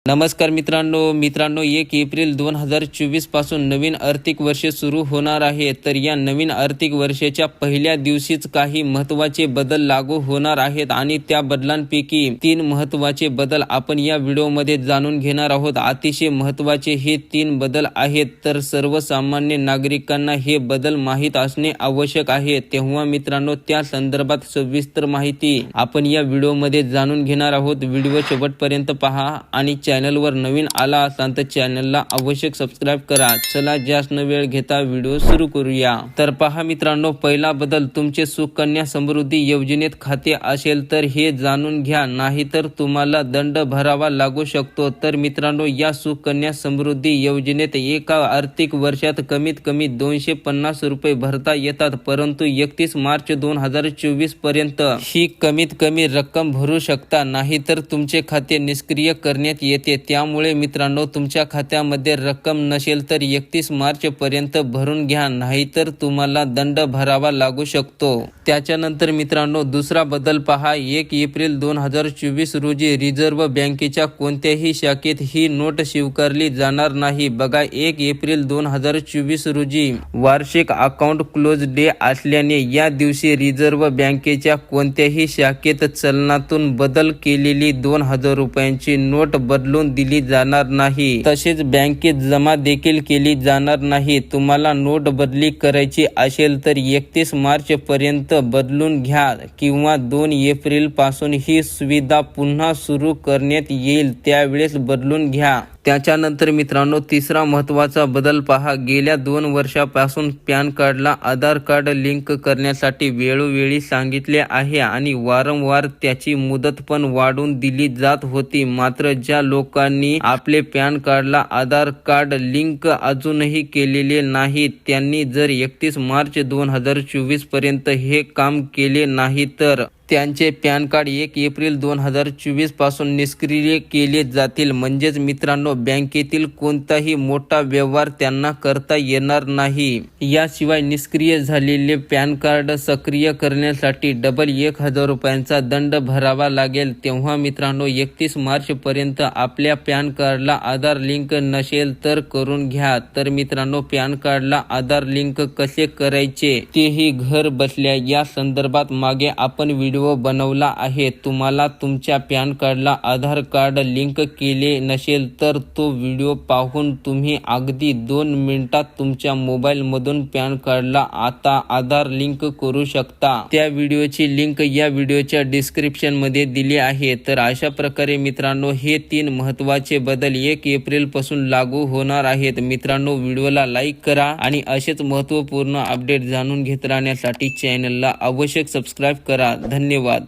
नमस्कार मित्रांनो 1 एप्रिल 2024 पासून नवीन आर्थिक वर्ष सुरू होणार आहे। तर या नवीन आर्थिक वर्षाच्या पहिल्या दिवशीच काही महत्त्वाचे बदल लागू होणार आहेत आणि त्या बदलांपैकी 3 महत्त्वाचे बदल आपण या व्हिडिओमध्ये जाणून घेणार आहोत। अतिशय महत्त्वाचे हे 3 बदल आहेत, तर सर्वसामान्य नागरिकांना हे बदल माहीत असणे आवश्यक आहे। तेव्हा मित्रांनो, त्या संदर्भात सविस्तर माहिती आपण या व्हिडिओमध्ये जाणून घेणार आहोत। व्हिडिओ शेवटपर्यंत पहा आणि चॅनलवर नवीन आला असाल तर चॅनलला आवश्यक सबस्क्राइब करा। चला जास्त न वेळ घेता व्हिडिओ सुरू करूया। तर पहा मित्रांनो, पहिला बदल, तुमचे सुकन्या समृद्धी योजनेत खाते असेल तर हे जाणून घ्या, नाहीतर तुम्हाला दंड भरावा लागू शकतो। तर मित्रांनो, या सुकन्या समृद्धी योजनेत एका आर्थिक वर्षात कमीत कमी 250 रुपये भरता येतात, परंतु 31 मार्च 2024 पर्यंत ही कमीत कमी रक्कम भरू शकता, नाहीतर तुमचे खाते निष्क्रिय करण्यात येते। त्यामुळे मित्रांनो, तुमच्या खात्यामध्ये रक्कम नसेल तर 31 मार्च पर्यंत भरून घ्या, नाहीतर तुम्हाला दंड भरावा लागू शकतो। त्याच्यानंतर मित्रांनो, दुसरा बदल पहा। 1 एप्रिल 2024 रोजी रिझर्व्ह बँकेच्या कोणत्याही शाखेत ही नोट स्वीकारली जाणार नाही। बघा, 1 एप्रिल 2024 रोजी वार्षिक अकाउंट क्लोज डे असल्याने या दिवशी रिझर्व्ह बँकेच्या कोणत्याही शाखेत चलनातून बदल केलेली 2000 रुपयांची नोट बदलून दिली जाणार नाही। तसेच बँकेत जमा देखील केली जाणार नाही। तुम्हाला नोट बदली करायची असेल तर 31 मार्च पर्यंत बदलून घ्या किंवा 2 एप्रिल पासून ही सुविधा पुन्हा सुरू करण्यात येईल, त्यावेळेस बदलून घ्या। त्याच्यानंतर मित्रांनो, तिसरा महत्त्वाचा बदल पहा। गेल्या 2 वर्षापासून पॅन कार्डला आधार कार्ड लिंक करण्यासाठी वेळोवेळी सांगितले आहे आणि वारंवार त्याची मुदत पण वाढवून दिली जात होती। मात्र ज्या लोकांनी आपले पॅन कार्डला आधार कार्ड लिंक अजूनही केलेले नाही, त्यांनी जर 31 मार्च 2024 पर्यंत हे काम केले नाही तर त्यांचे पॅन कार्ड 1 एप्रिल 2024 पासून निष्क्रिय केले जातील। म्हणजेच मित्रांनो, बँकेतील कोणताही मोठा व्यवहार त्यांना करता येणार नाही। याशिवाय निष्क्रिय झालेले पॅन कार्ड सक्रिय करण्यासाठी डबल 1000 रुपयांचा दंड भरावा लागेल। तेव्हा मित्रांनो, 31 मार्च पर्यंत आपल्या पॅन कार्डला आधार लिंक नसेल तर करून घ्या। तर मित्रांनो, पॅन कार्डला आधार लिंक कसे करायचे तेही घर बसल्या या संदर्भात मागे आपण व्हिडिओ बनवला आहे। तुम्हाला तुमच्या पॅन कार्डला आधार कार्ड लिंक केले नसेल तर तो व्हिडिओ पाहून तुम्ही अगदी 2 मिनिटात तुमच्या मोबाईल मधून पॅन कार्डला आता आधार लिंक करू शकता। त्या व्हिडिओची लिंक या व्हिडिओच्या डिस्क्रिप्शन मध्ये दिली आहे। तर अशा प्रकारे मित्रांनो, हे 3 महत्त्वाचे बदल 1 एप्रिल पासून लागू होणार आहेत। मित्रांनो, व्हिडिओला लाईक करा आणि असेच महत्त्वपूर्ण अपडेट जाणून घेत राहण्यासाठी चॅनलला आवश्यक सबस्क्राइब करा। धन्यवाद।